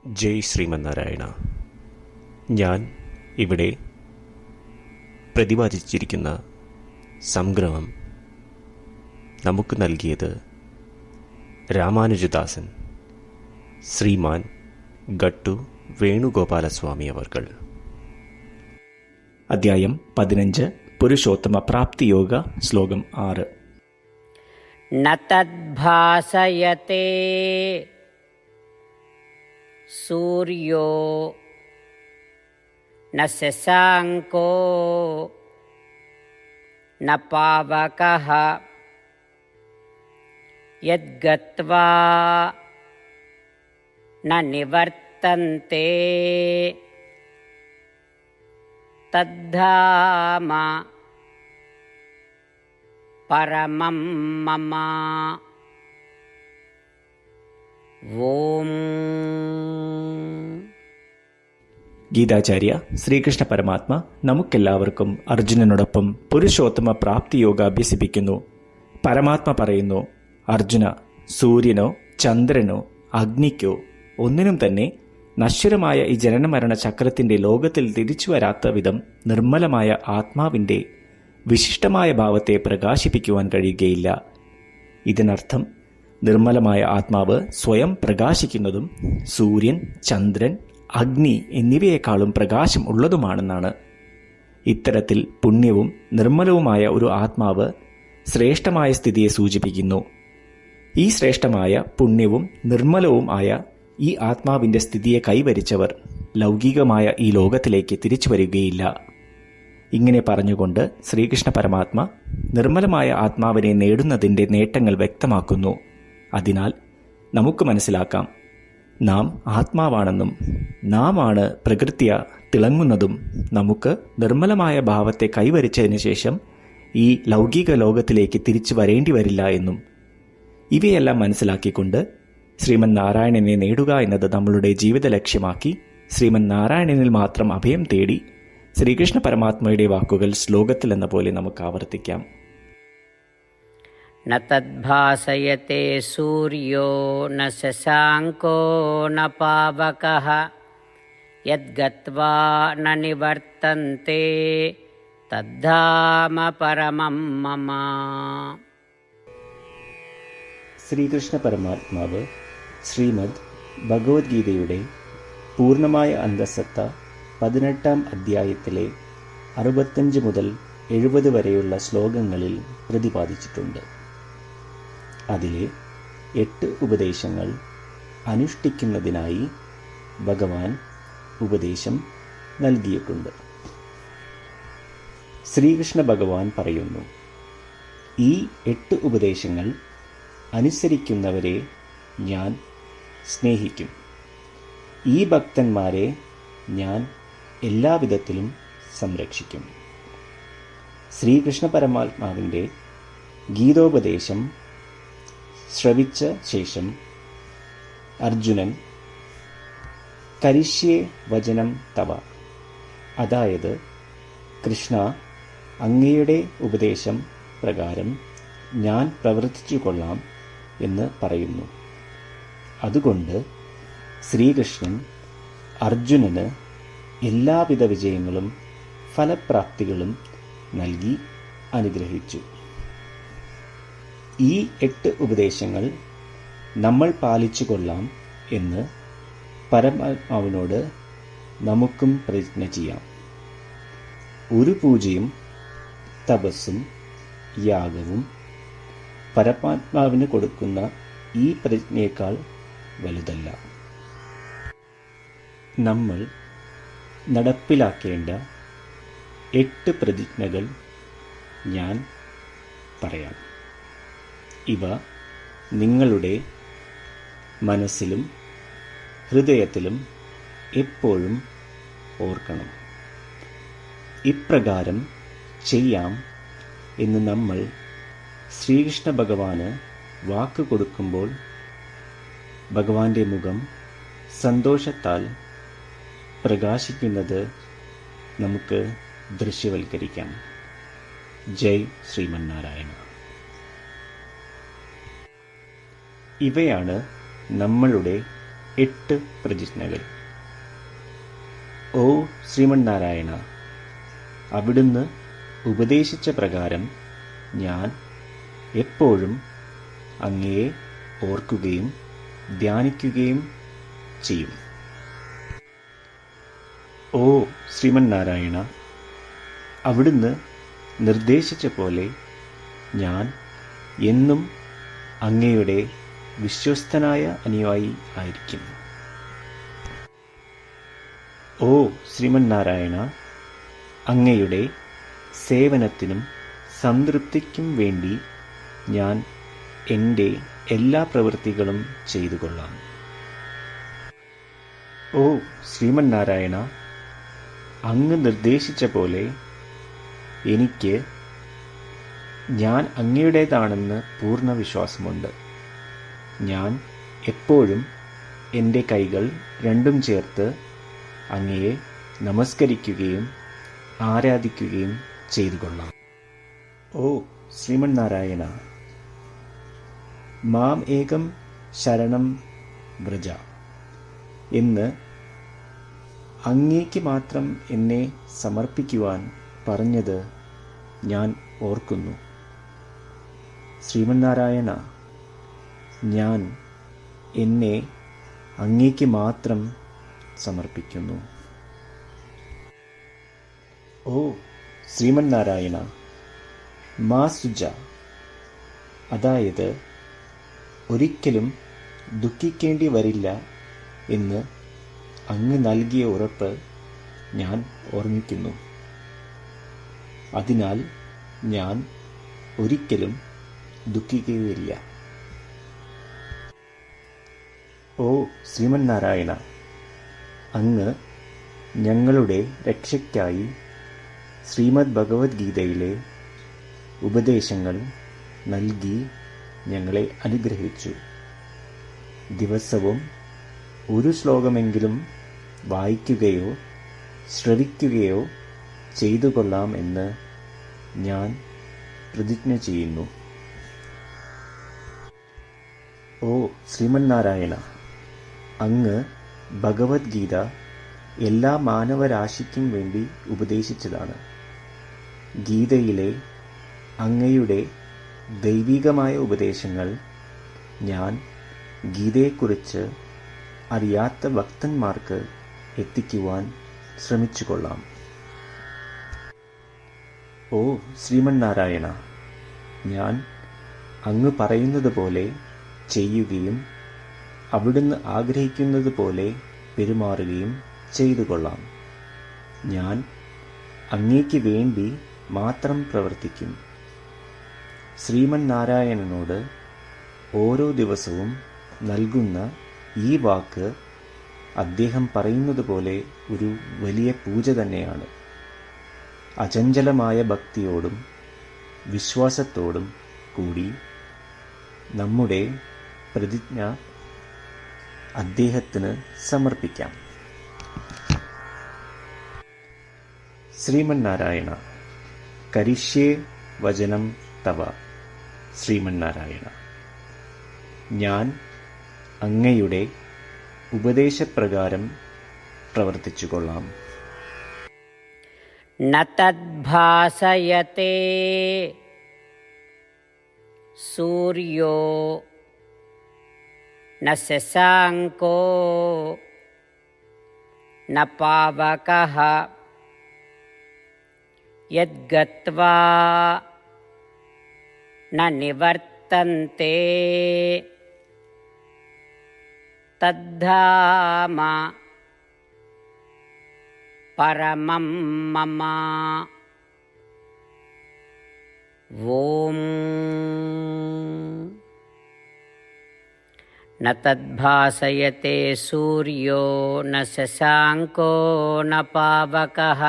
ജയ് ശ്രീമന്നാരായണ. ഞാൻ ഇവിടെ പ്രതിപാദിച്ചിരിക്കുന്ന സംഗ്രഹം നമുക്ക് നൽകിയത് രാമാനുജദാസൻ ശ്രീമാൻ ഗട്ടു വേണുഗോപാലസ്വാമി അവർകൾ. അധ്യായം 15 പുരുഷോത്തമ പ്രാപ്തിയോഗ. ശ്ലോകം 6. ന തദ്ഭാസയതേ സൂര്യോ ന ശശാങ്കോ ന പാവകഃ യദ്ഗത്വാ ന നിവർത്തന്തെ തദ്ധാമ പരമം മമ. ഓം. ഗീതാചാര്യ ശ്രീകൃഷ്ണ പരമാത്മ നമുക്കെല്ലാവർക്കും അർജുനനോടൊപ്പം പുരുഷോത്തമ പ്രാപ്തിയോഗ അഭ്യസിപ്പിക്കുന്നു. പരമാത്മ പറയുന്നു, അർജുന, സൂര്യനോ ചന്ദ്രനോ അഗ്നിക്കോ ഒന്നിനും തന്നെ നശ്വരമായ ഈ ജനനമരണ ചക്രത്തിന്റെ ലോകത്തിൽ തിരിച്ചു വരാത്ത വിധം നിർമ്മലമായ ആത്മാവിന്റെ വിശിഷ്ടമായ ഭാവത്തെ പ്രകാശിപ്പിക്കുവാൻ കഴിയുകയില്ല. ഇതിനർത്ഥം നിർമ്മലമായ ആത്മാവ് സ്വയം പ്രകാശിക്കുന്നതും സൂര്യൻ, ചന്ദ്രൻ, അഗ്നി എന്നിവയെക്കാളും പ്രകാശം ഉള്ളതുമാണെന്നാണ്. ഇത്തരത്തിൽ പുണ്യവും നിർമ്മലവുമായ ഒരു ആത്മാവ് ശ്രേഷ്ഠമായ സ്ഥിതിയെ സൂചിപ്പിക്കുന്നു. ഈ ശ്രേഷ്ഠമായ പുണ്യവും നിർമ്മലവും ആയ ഈ ആത്മാവിന്റെ സ്ഥിതിയെ കൈവരിച്ചവർ ലൗകികമായ ഈ ലോകത്തിലേക്ക് തിരിച്ചു വരികയില്ല. ഇങ്ങനെ പറഞ്ഞുകൊണ്ട് ശ്രീകൃഷ്ണ പരമാത്മ നിർമ്മലമായ ആത്മാവിനെ നേടുന്നതിൻ്റെ നേട്ടങ്ങൾ വ്യക്തമാക്കുന്നു. അതിനാൽ നമുക്ക് മനസ്സിലാക്കാം, നാം ആത്മാവാണെന്നും നാം ആണ് പ്രകൃത്യ തിളങ്ങുന്നതും നമുക്ക് നിർമ്മലമായ ഭാവത്തെ കൈവരിച്ചതിന് ശേഷം ഈ ലൗകിക ലോകത്തിലേക്ക് തിരിച്ചു വരേണ്ടി വരില്ല എന്നും. ഇവയെല്ലാം മനസ്സിലാക്കിക്കൊണ്ട് ശ്രീമൻ നാരായണനെ നേടുക എന്നത് നമ്മളുടെ ജീവിത ലക്ഷ്യമാക്കി ശ്രീമൻ നാരായണനിൽ മാത്രം അഭയം തേടി ശ്രീകൃഷ്ണ പരമാത്മയുടെ വാക്കുകൾ ശ്ലോകത്തിൽ എന്ന പോലെ നമുക്ക് ആവർത്തിക്കാം. ന തദ്ഭാസയതേ സൂര്യോ ന ശശാങ്കോ ന പാവകഃ യദ്ഗത്വാ ന നിവർത്തന്തെ തദ്ധാമ പരമം മമ. ശ്രീകൃഷ്ണ പരമാത്മാവ് ശ്രീമദ് ഭഗവത്ഗീതയുടെ പൂർണ്ണമായ അന്തഃസത്ത 18-ാം അധ്യായത്തിലെ 65 മുതൽ 70 വരെയുള്ള ശ്ലോകങ്ങളിൽ പ്രതിപാദിച്ചിട്ടുണ്ട്. അതിലെ 8 ഉപദേശങ്ങൾ അനുഷ്ഠിക്കുന്നതിനായി ഭഗവാൻ ഉപദേശം നൽകിയിട്ടുണ്ട്. ശ്രീകൃഷ്ണ ഭഗവാൻ പറയുന്നു, ഈ 8 ഉപദേശങ്ങൾ അനുസരിക്കുന്നവരെ ഞാൻ സ്നേഹിക്കും. ഈ ഭക്തന്മാരെ ഞാൻ എല്ലാവിധത്തിലും സംരക്ഷിക്കും. ശ്രീകൃഷ്ണ പരമാത്മാവിൻ്റെ ഗീതോപദേശം ശ്രവിച്ച ശേഷം അർജുനൻ കരിഷ്യേ വചനം തവ, അതായത് കൃഷ്ണ, അങ്ങയുടെ ഉപദേശം പ്രകാരം ഞാൻ പ്രവർത്തിച്ചു കൊള്ളാം എന്ന് പറയുന്നു. അതുകൊണ്ട് ശ്രീകൃഷ്ണൻ അർജുനന് എല്ലാവിധ വിജയങ്ങളും ഫലപ്രാപ്തികളും നൽകി അനുഗ്രഹിച്ചു. ഈ 8 ഉപദേശങ്ങൾ നമ്മൾ പാലിച്ചു കൊള്ളാം എന്ന് പരമാത്മാവിനോട് നമുക്കും പ്രതിജ്ഞ ചെയ്യാം. ഒരു പൂജയും തപസ്സും യാഗവും പരമാത്മാവിന് കൊടുക്കുന്ന ഈ പ്രതിജ്ഞയേക്കാൾ വലുതല്ല. നമ്മൾ നടപ്പിലാക്കേണ്ട 8 പ്രതിജ്ഞകൾ ഞാൻ പറയാം. ഇവ നിങ്ങളുടെ മനസ്സിലും ഹൃദയത്തിലും എപ്പോഴും ഓർക്കണം. ഇപ്രകാരം ചെയ്യാം എന്ന് നമ്മൾ ശ്രീകൃഷ്ണ ഭഗവാന് വാക്ക് കൊടുക്കുമ്പോൾ ഭഗവാന്റെ മുഖം സന്തോഷത്താൽ പ്രകാശിക്കുന്നത് നമുക്ക് ദൃശ്യവൽക്കരിക്കാം. ജയ് ശ്രീമന്നാരായണ. ഇവയാണ് നമ്മളുടെ 8 പ്രതിജ്ഞകൾ. ഓ ശ്രീമന്നാരായണ, അവിടുന്ന് ഉപദേശിച്ച പ്രകാരം ഞാൻ എപ്പോഴും അങ്ങയെ ഓർക്കുകയും ധ്യാനിക്കുകയും ചെയ്യും. ഓ ശ്രീമന്നാരായണ, അവിടുന്ന് നിർദ്ദേശിച്ച പോലെ ഞാൻ എന്നും അങ്ങയുടെ വിശ്വസ്തനായ അനുയായി ആയിരിക്കും. ഓ ശ്രീമന്നാരായണ, അങ്ങയുടെ സേവനത്തിനും സംതൃപ്തിക്കും വേണ്ടി ഞാൻ എൻ്റെ എല്ലാ പ്രവൃത്തികളും ചെയ്തുകൊള്ളാം. ഓ ശ്രീമന്നാരായണ, അങ്ങ് നിർദ്ദേശിച്ച പോലെ എനിക്ക് ഞാൻ അങ്ങയുടേതാണെന്ന് പൂർണ്ണ വിശ്വാസമുണ്ട്. ഞാൻ എപ്പോഴും എൻ്റെ കൈകൾ രണ്ടും ചേർത്ത് അങ്ങയെ നമസ്കരിക്കുകയും ആരാധിക്കുകയും ചെയ്തുകൊള്ളാം. ഓ ശ്രീമന്നാരായണ, മാം ഏകം ശരണം വ്രജ എന്ന് അങ്ങേക്ക് മാത്രം എന്നെ സമർപ്പിക്കുവാൻ പറഞ്ഞത് ഞാൻ ഓർക്കുന്നു. ശ്രീമന്നാരായണ, ഞാൻ എന്നെ അങ്ങേക്ക് മാത്രം സമർപ്പിക്കുന്നു. ഓ ശ്രീമന്നാരായണ, മാ സുജ, അതായത് ഒരിക്കലും ദുഃഖിക്കേണ്ടി വരില്ല എന്ന് അങ്ങ് നൽകിയ ഉറപ്പ് ഞാൻ ഓർമ്മിക്കുന്നു. അതിനാൽ ഞാൻ ഒരിക്കലും ദുഃഖിക്കുകയില്ല. ഓ ശ്രീമന്നാരായണ, അങ്ങ് ഞങ്ങളുടെ രക്ഷയ്ക്കായി ശ്രീമദ് ഭഗവത്ഗീതയിലെ ഉപദേശങ്ങൾ നൽകി ഞങ്ങളെ അനുഗ്രഹിച്ചു. ദിവസവും ഒരു ശ്ലോകമെങ്കിലും വായിക്കുകയോ ശ്രവിക്കുകയോ ചെയ്തുകൊള്ളാം എന്ന് ഞാൻ പ്രതിജ്ഞ ചെയ്യുന്നു. ഓ ശ്രീമന്നാരായണ, അങ്ങ് ഭഗവത്ഗീത എല്ലാ മാനവരാശിക്കും വേണ്ടി ഉപദേശിച്ചതാണ്. ഗീതയിലെ അങ്ങയുടെ ദൈവികമായ ഉപദേശങ്ങൾ ഞാൻ ഗീതയെക്കുറിച്ച് അറിയാത്ത ഭക്തന്മാർക്ക് എത്തിക്കുവാൻ ശ്രമിച്ചുകൊള്ളാം. ഓ ശ്രീമന്നാരായണ, ഞാൻ അങ്ങ് പറയുന്നത് പോലെ ചെയ്യുകയും അവിടുന്ന് ആഗ്രഹിക്കുന്നത് പോലെ പെരുമാറുകയും ചെയ്തുകൊള്ളാം. ഞാൻ അങ്ങേക്ക് വേണ്ടി മാത്രം പ്രവർത്തിക്കും. ശ്രീമന്നാരായണനോട് ഓരോ ദിവസവും നൽകുന്ന ഈ വാക്ക് അദ്ദേഹം പറയുന്നത് പോലെ ഒരു വലിയ പൂജ തന്നെയാണ്. അചഞ്ചലമായ ഭക്തിയോടും വിശ്വാസത്തോടും കൂടി നമ്മുടെ പ്രതിജ്ഞ അദ്ദേഹത്തിന് സമർപ്പിക്കാം. ശ്രീമന്നാരായണ, കരിഷ്യേ വചനം തവ. ശ്രീമന്നാരായണ, ഞാൻ അങ്ങയുടെ ഉപദേശപ്രകാരം പ്രവർത്തിച്ചുകൊള്ളാം. ന തദ്ഭാസയത്തെ സൂര്യോ ന ശശാങ്കോ ന പാവകഃ യദ്ഗത്വാ ന നിവർത്തന്തെ തദ്ധാമ പരമം മമ. ഓം ന തദ്ഭാസയത്തെ സൂര്യോ ന ശശാങ്കോ ന പാവകഃ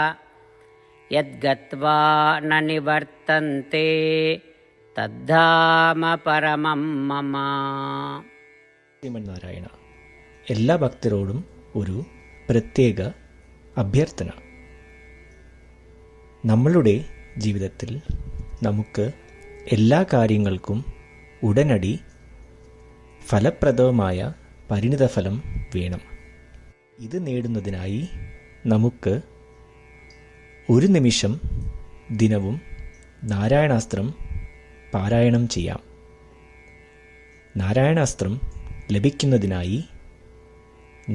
യദ്ഗത്വാ ന നിവർത്തന്തെ തദ്ധാമ പരമം മമ. ശ്രീമന്നാരായണ, എല്ലാ ഭക്തരോടും ഒരു പ്രത്യേക അഭ്യർത്ഥന. നമ്മളുടെ ജീവിതത്തിൽ നമുക്ക് എല്ലാ കാര്യങ്ങൾക്കും ഉടനടി ഫലപ്രദമായ പരിണിതഫലം വേണം. ഇത് നേടുന്നതിനായി നമുക്ക് ഒരു നിമിഷം ദിനവും നാരായണാസ്ത്രം പാരായണം ചെയ്യാം. നാരായണാസ്ത്രം ലഭിക്കുന്നതിനായി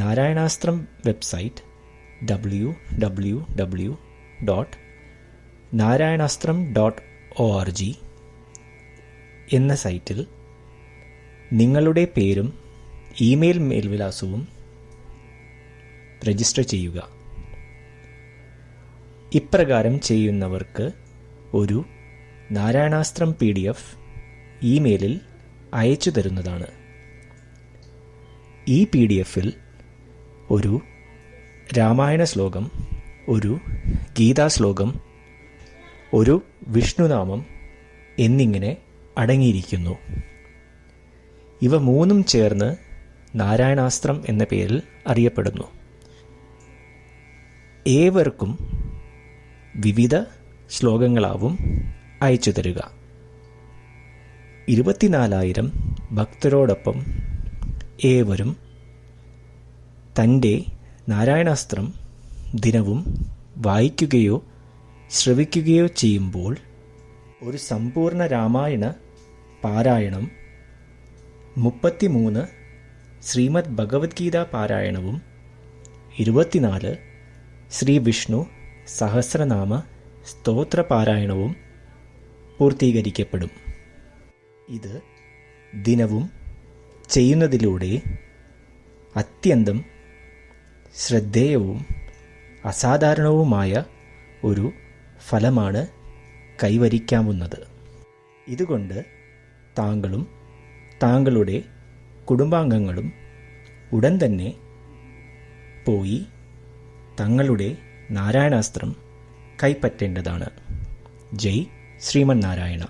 നാരായണാസ്ത്രം വെബ്സൈറ്റ് www.narayanastram.org എന്ന സൈറ്റിൽ നിങ്ങളുടെ പേരും ഇമെയിൽ മേൽവിലാസവും രജിസ്റ്റർ ചെയ്യുക. ഇപ്രകാരം ചെയ്യുന്നവർക്ക് ഒരു നാരായണാസ്ത്രം PDF ഇമെയിലിൽ അയച്ചു തരുന്നതാണ്. ഈ PDF-ൽ ഒരു രാമായണ ശ്ലോകം, ഒരു ഗീതാശ്ലോകം, ഒരു വിഷ്ണുനാമം എന്നിങ്ങനെ അടങ്ങിയിരിക്കുന്നു. ഇവ മൂന്നും ചേർന്ന് നാരായണാസ്ത്രം എന്ന പേരിൽ അറിയപ്പെടുന്നു. ഏവർക്കും വിവിധ ശ്ലോകങ്ങളാവും അയച്ചു തരിക. 24,000 ഭക്തരോടൊപ്പം ഏവരും തൻ്റെ നാരായണാസ്ത്രം ദിനവും വായിക്കുകയോ ശ്രവിക്കുകയോ ചെയ്യുമ്പോൾ ഒരു സമ്പൂർണ്ണ രാമായണ പാരായണം, 33 ശ്രീമദ് ഭഗവത്ഗീത പാരായണവും 24 ശ്രീ വിഷ്ണു സഹസ്രനാമ സ്തോത്ര പാരായണവും പൂർത്തീകരിക്കപ്പെടും. ഇത് ദിനവും ചെയ്യുന്നതിലൂടെ അത്യന്തം ശ്രദ്ധേയവും അസാധാരണവുമായ ഒരു ഫലമാണ് കൈവരിക്കാവുന്നത്. ഇതുകൊണ്ട് താങ്കളും താങ്കളുടെ കുടുംബാംഗങ്ങളും ഉടൻ തന്നെ പോയി തങ്ങളുടെ നാരായണാസ്ത്രം കൈപ്പറ്റേണ്ടതാണ്. ജയ് ശ്രീമന്നാരായണ.